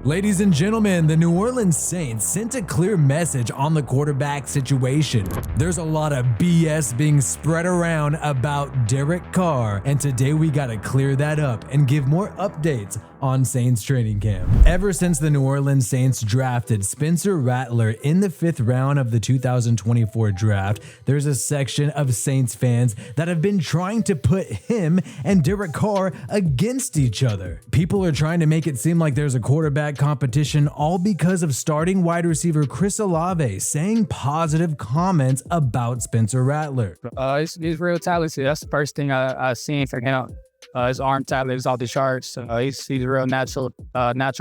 Ladies and gentlemen, the New Orleans Saints sent a clear message on the quarterback situation. There's a lot of BS being spread around about Derek Carr, and today we gotta clear that up and give more updates on Saints training camp. Ever since the New Orleans Saints drafted Spencer Rattler in the 5th round of the 2024 draft, there's a section of Saints fans that have been trying to put him and Derek Carr against each other. People are trying to make it seem like there's a quarterback competition, all because of starting wide receiver Chris Olave saying positive comments about Spencer Rattler. He's real talented. That's the first thing I seen from him. His arm talent is off the charts. He's a real natural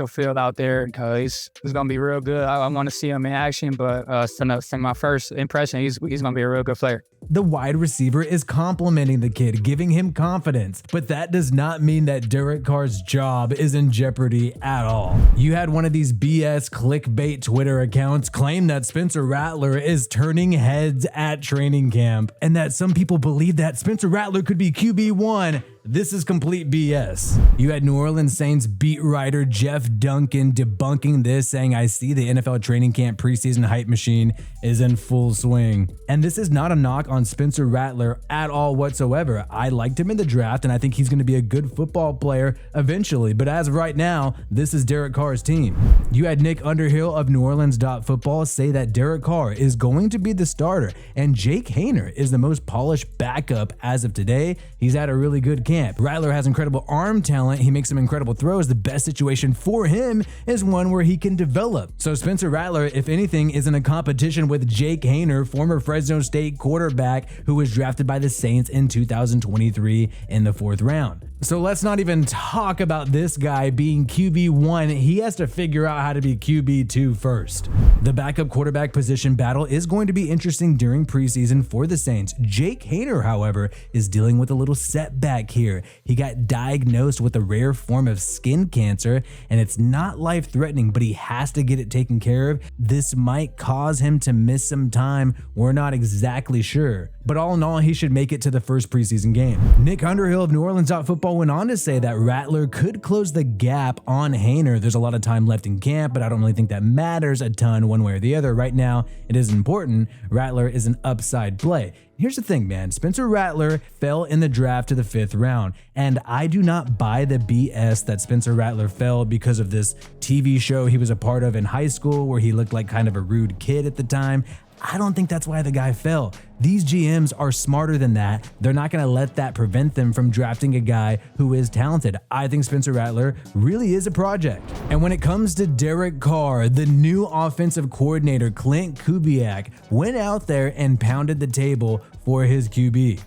field out there. He's gonna be real good. I'm gonna see him in action, but from my first impression, he's gonna be a real good player. The wide receiver is complimenting the kid, giving him confidence, but that does not mean that Derek Carr's job is in jeopardy at all. You had one of these BS clickbait Twitter accounts claim that Spencer Rattler is turning heads at training camp, and that some people believe that Spencer Rattler could be QB1. This is complete BS. You had New Orleans Saints beat writer Jeff Duncan debunking this, saying, "I see the NFL training camp preseason hype machine is in full swing." And this is not a knock on Spencer Rattler at all whatsoever. I liked him in the draft, and I think he's going to be a good football player eventually. But as of right now, this is Derek Carr's team. You had Nick Underhill of NewOrleans.football say that Derek Carr is going to be the starter, and Jake Haener is the most polished backup as of today. He's at a really good camp. Rattler has incredible arm talent. He makes some incredible throws. The best situation for him is one where he can develop. So Spencer Rattler, if anything, is in a competition with Jake Haener, former Fresno State quarterback who was drafted by the Saints in 2023 in the 4th round. So let's not even talk about this guy being QB1. He has to figure out how to be QB2 first. The backup quarterback position battle is going to be interesting during preseason for the Saints. Jake Haener, however, is dealing with a little setback here. He got diagnosed with a rare form of skin cancer, and it's not life-threatening, but he has to get it taken care of. This might cause him to miss some time. We're not exactly sure. But all in all, he should make it to the first preseason game. Nick Underhill of NewOrleans.football went on to say that Rattler could close the gap on Haener. There's a lot of time left in camp, but I don't really think that matters a ton one way or the other. Right now, it is important. Rattler is an upside play. Here's the thing, man. Spencer Rattler fell in the draft to the 5th round, and I do not buy the BS that Spencer Rattler fell because of this TV show he was a part of in high school where he looked like kind of a rude kid at the time. I don't think that's why the guy fell. These GMs are smarter than that. They're not going to let that prevent them from drafting a guy who is talented. I think Spencer Rattler really is a project. And when it comes to Derek Carr, the new offensive coordinator, Clint Kubiak, went out there and pounded the table for his QB.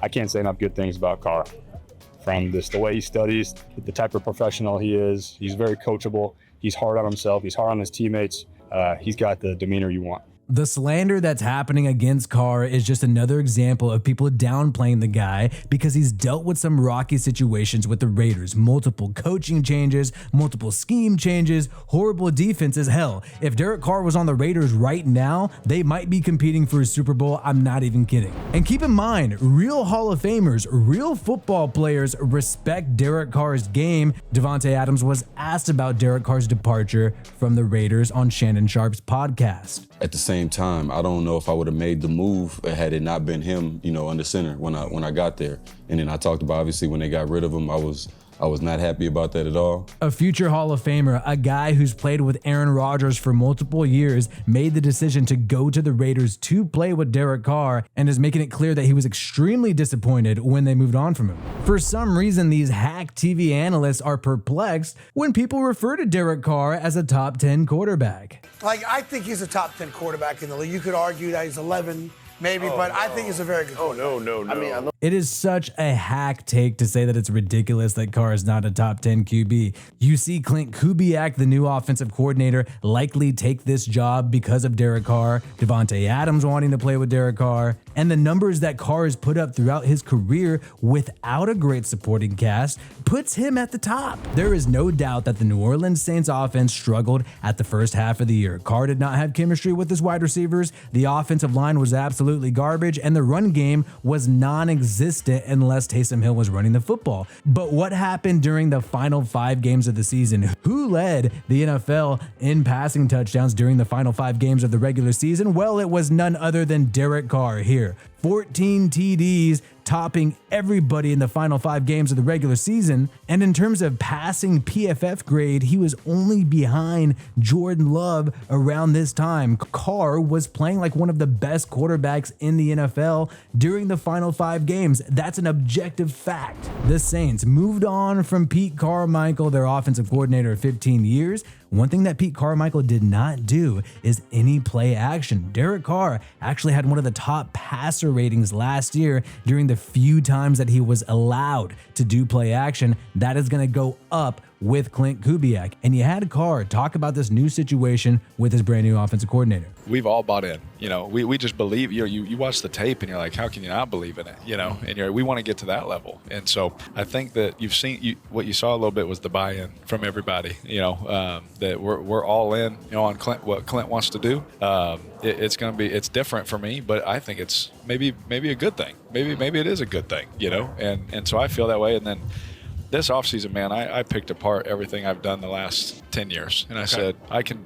I can't say enough good things about Carr. From the way he studies, the type of professional he is, he's very coachable. He's hard on himself. He's hard on his teammates. He's got the demeanor you want. The slander that's happening against Carr is just another example of people downplaying the guy because he's dealt with some rocky situations with the Raiders. Multiple coaching changes, multiple scheme changes, horrible defenses. Hell, if Derek Carr was on the Raiders right now, they might be competing for a Super Bowl. I'm not even kidding. And keep in mind, real Hall of Famers, real football players respect Derek Carr's game. Davante Adams was asked about Derek Carr's departure from the Raiders on Shannon Sharp's podcast. At the same time, I don't know if I would have made the move had it not been him, under center when I got there. And then I talked about, obviously, when they got rid of him, I was not happy about that at all. A future Hall of Famer, a guy who's played with Aaron Rodgers for multiple years, made the decision to go to the Raiders to play with Derek Carr and is making it clear that he was extremely disappointed when they moved on from him. For some reason, these hack TV analysts are perplexed when people refer to Derek Carr as a top 10 quarterback. I think he's a top 10 quarterback in the league. You could argue that he's 11. Maybe, but no. I think he's a very good quarterback. No. It is such a hack take to say that it's ridiculous that Carr is not a top 10 QB. You see Clint Kubiak, the new offensive coordinator, likely take this job because of Derek Carr, Davante Adams wanting to play with Derek Carr, and the numbers that Carr has put up throughout his career without a great supporting cast puts him at the top. There is no doubt that the New Orleans Saints offense struggled at the first half of the year. Carr did not have chemistry with his wide receivers, the offensive line was absolutely garbage, and the run game was non-existent unless Taysom Hill was running the football. But what happened during the final 5 games of the season? Who led the NFL in passing touchdowns during the final 5 games of the regular season? Well, it was none other than Derek Carr here. 14 TDs, topping everybody in the final 5 games of the regular season. And in terms of passing PFF grade, he was only behind Jordan Love around this time. Carr was playing like one of the best quarterbacks in the NFL during the final 5 games. That's an objective fact. The Saints moved on from Pete Carmichael, their offensive coordinator of 15 years. One thing that Pete Carmichael did not do is any play action. Derek Carr actually had one of the top passer ratings last year during the few times that he was allowed to do play action. That is going to go up with Clint Kubiak. And you had Carr talk about this new situation with his brand new offensive coordinator. We've all bought in. We just believe. You watch the tape and you're like, how can you not believe in it? And we want to get to that level. And so I think that you've seen what you saw a little bit was the buy-in from everybody. That we're all in. On Clint, what Clint wants to do. It's different for me, but I think it's maybe a good thing. Maybe it is a good thing. And so I feel that way. And then this offseason, man, I picked apart everything I've done the last 10 years. And I said, I can,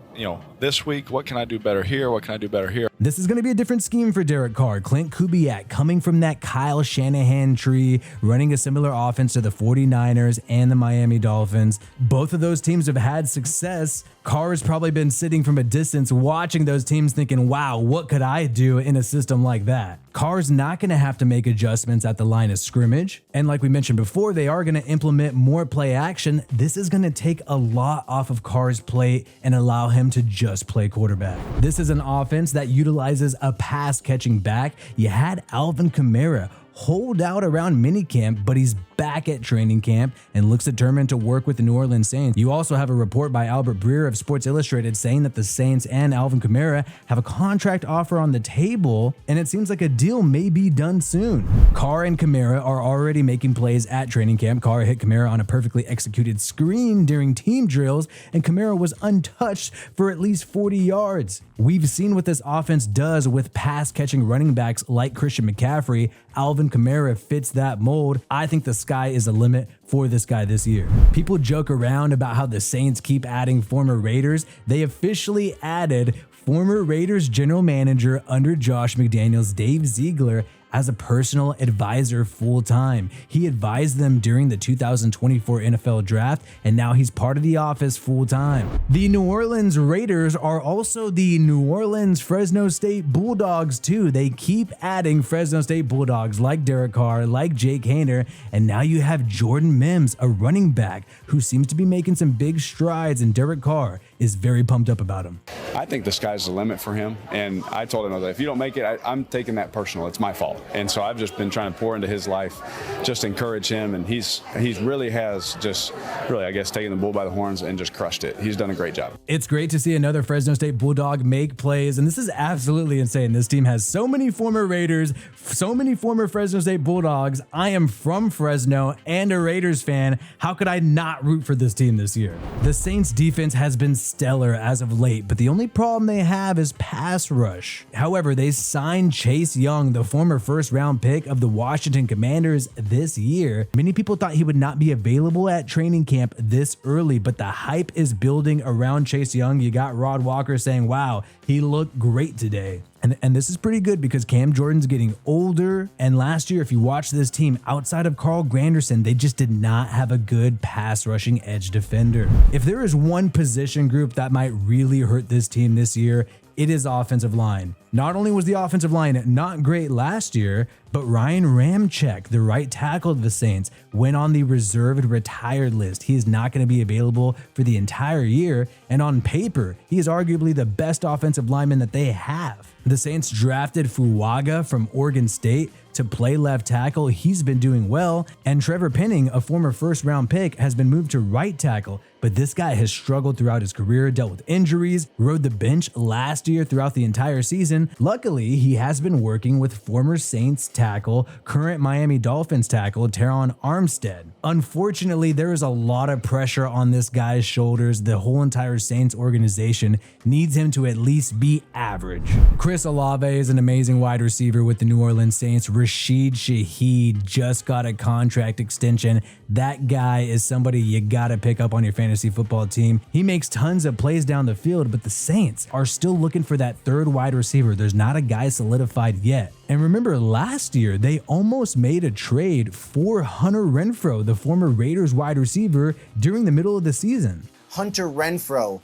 this week, what can I do better here? What can I do better here? This is going to be a different scheme for Derek Carr. Clint Kubiak coming from that Kyle Shanahan tree, running a similar offense to the 49ers and the Miami Dolphins. Both of those teams have had success. Carr has probably been sitting from a distance watching those teams thinking, wow, what could I do in a system like that? Carr's not going to have to make adjustments at the line of scrimmage. And like we mentioned before, they are going to implement more play action. This is going to take a lot off of Carr's plate and allow him to just play quarterback. This is an offense that utilizes a pass catching back. You had Alvin Kamara hold out around minicamp, but he's back at training camp and looks determined to work with the New Orleans Saints. You also have a report by Albert Breer of Sports Illustrated saying that the Saints and Alvin Kamara have a contract offer on the table, and it seems like a deal may be done soon. Carr and Kamara are already making plays at training camp. Carr hit Kamara on a perfectly executed screen during team drills, and Kamara was untouched for at least 40 yards. We've seen what this offense does with pass-catching running backs like Christian McCaffrey. Alvin Kamara fits that mold. I think the sky is the limit for this guy this year. People joke around about how the Saints keep adding former Raiders. They officially added former Raiders general manager under Josh McDaniels, Dave Ziegler, as a personal advisor full-time. He advised them during the 2024 NFL draft, and now he's part of the office full-time. The New Orleans Raiders are also the New Orleans Fresno State Bulldogs too. They keep adding Fresno State Bulldogs like Derek Carr, like Jake Haener, and now you have Jordan Mims, a running back who seems to be making some big strides, and Derek Carr is very pumped up about him. I think the sky's the limit for him, and I told him that if you don't make it, I'm taking that personal. It's my fault. And so I've just been trying to pour into his life, just encourage him, and he's really has just really, I guess, taken the bull by the horns and just crushed it. He's done a great job. It's great to see another Fresno State Bulldog make plays, and this is absolutely insane. This team has so many former Raiders, so many former Fresno State Bulldogs. I am from Fresno and a Raiders fan. How could I not root for this team this year? The Saints defense has been stellar as of late, but the only problem they have is pass rush. However, they signed Chase Young, the former first-round pick of the Washington Commanders this year. Many people thought he would not be available at training camp this early, but the hype is building around Chase Young. You got Rod Walker saying, wow, he looked great today. And this is pretty good because Cam Jordan's getting older. And last year, if you watch this team outside of Carl Granderson, they just did not have a good pass rushing edge defender. If there is one position group that might really hurt this team this year, it is offensive line. Not only was the offensive line not great last year, but Ryan Ramczyk, the right tackle of the Saints, went on the reserved retired list. He is not going to be available for the entire year, and on paper, he is arguably the best offensive lineman that they have. The Saints drafted Fuaga from Oregon State to play left tackle. He's been doing well, and Trevor Penning, a former first-round pick, has been moved to right tackle, but this guy has struggled throughout his career, dealt with injuries, rode the bench last year throughout the entire season, season. Luckily, he has been working with former Saints tackle, current Miami Dolphins tackle, Teron Armstead. Unfortunately, there is a lot of pressure on this guy's shoulders. The whole entire Saints organization needs him to at least be average. Chris Olave is an amazing wide receiver with the New Orleans Saints. Rashid Shaheed just got a contract extension. That guy is somebody you gotta pick up on your fantasy football team. He makes tons of plays down the field, but the Saints are still looking for that third wide receiver. There's not a guy solidified yet. And remember, last year, they almost made a trade for Hunter Renfrow, the former Raiders wide receiver, during the middle of the season. Hunter Renfrow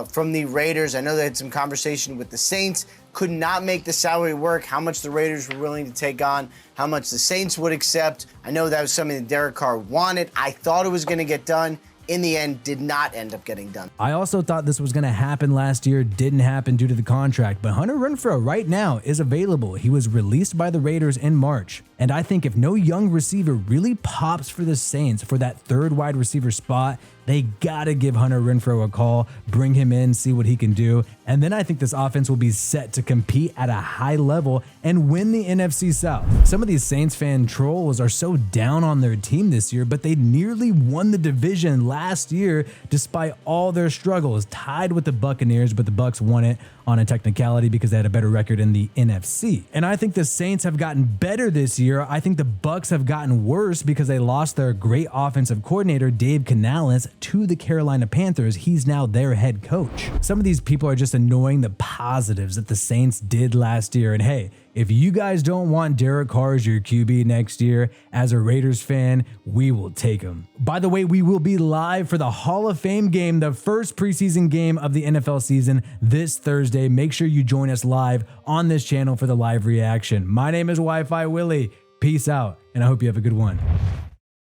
from the Raiders. I know they had some conversation with the Saints, could not make the salary work, how much the Raiders were willing to take on, how much the Saints would accept. I know that was something that Derek Carr wanted. I thought it was going to get done. In the end, did not end up getting done. I also thought this was going to happen last year, didn't happen due to the contract, but Hunter Renfrow right now is available. He was released by the Raiders in March, and I think if no young receiver really pops for the Saints for that third wide receiver spot, they gotta give Hunter Renfrow a call, bring him in, see what he can do, and then I think this offense will be set to compete at a high level and win the NFC South. Some of these Saints fan trolls are so down on their team this year, but they nearly won the division last year despite all their struggles, tied with the Buccaneers, but the Bucs won it on a technicality because they had a better record in the NFC. And I think the Saints have gotten better this year. I think the Bucs have gotten worse because they lost their great offensive coordinator, Dave Canales, to the Carolina Panthers. He's now their head coach. Some of these people are just annoying the positives that the Saints did last year. And hey, if you guys don't want Derek Carr as your QB next year, as a Raiders fan, we will take him. By the way, we will be live for the Hall of Fame game, the first preseason game of the NFL season this Thursday. Make sure you join us live on this channel for the live reaction. My name is Wi-Fi Willie. Peace out, and I hope you have a good one.